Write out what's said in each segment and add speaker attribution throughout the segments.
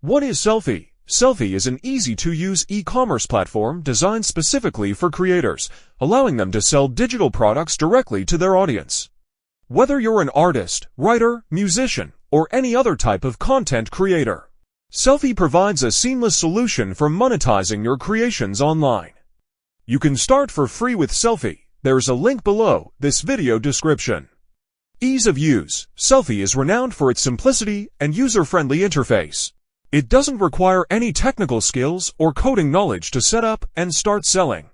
Speaker 1: What is Sellfy? Sellfy is an easy-to-use e-commerce platform designed specifically for creators, allowing them to sell digital products directly to their audience. Whether you're an artist, writer, musician, or any other type of content creator, Sellfy provides a seamless solution for monetizing your creations online. You can start for free with Sellfy. There's a link below this video description. Ease of use. Sellfy is renowned for its simplicity and user-friendly interface. It doesn't require any technical skills or coding knowledge to set up and start selling.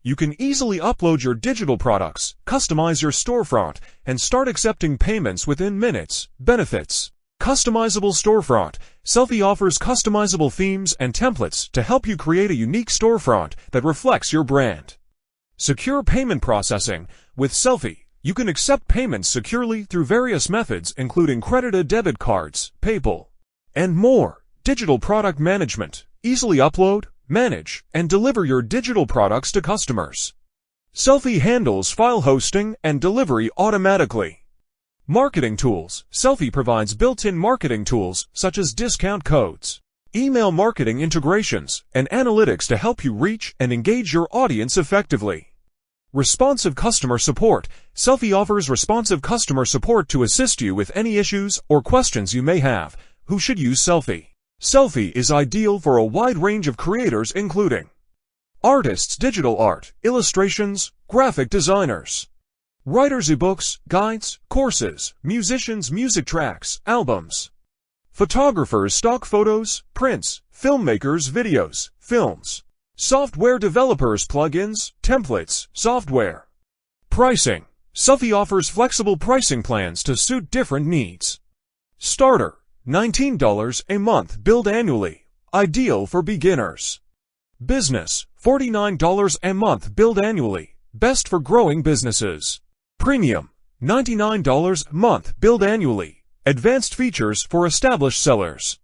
Speaker 1: You can easily upload your digital products, customize your storefront, and start accepting payments within minutes. Benefits. Customizable storefront. Sellfy offers customizable themes and templates to help you create a unique storefront that reflects your brand. Secure payment processing. With Sellfy, you can accept payments securely through various methods including credited debit cards, PayPal, and more. Digital product management. Easily upload, manage, and deliver your digital products to customers. Sellfy handles file hosting and delivery automatically. Marketing tools. Sellfy provides built-in marketing tools such as discount codes, email marketing integrations, and analytics to help you reach and engage your audience effectively. Responsive customer support. Sellfy offers responsive customer support to assist you with any issues or questions you may have. Who should use Sellfy? Sellfy is ideal for a wide range of creators including artists, digital art, illustrations, graphic designers, writers, ebooks, guides, courses, musicians, music tracks, albums, photographers, stock photos, prints, filmmakers, videos, films, software developers, plugins, templates, software. Pricing. Sellfy offers flexible pricing plans to suit different needs. Starter. $19 a month, billed annually. Ideal for beginners. Business. $49 a month, billed annually. Best for growing businesses. Premium. $99 a month, billed annually. Advanced features for established sellers.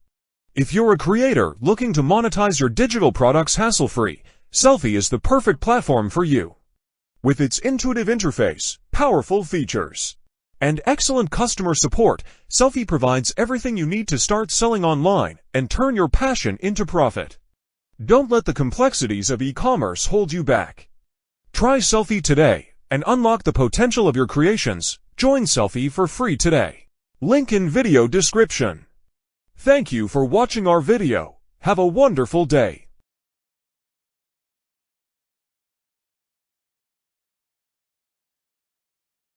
Speaker 1: If you're a creator looking to monetize your digital products hassle-free, Sellfy is the perfect platform for you. With its intuitive interface, powerful features, and excellent customer support, Sellfy provides everything you need to start selling online and turn your passion into profit. Don't let the complexities of e-commerce hold you back. Try Sellfy today and unlock the potential of your creations. Join Sellfy for free today. Link in video description. Thank you for watching our video. Have a wonderful day.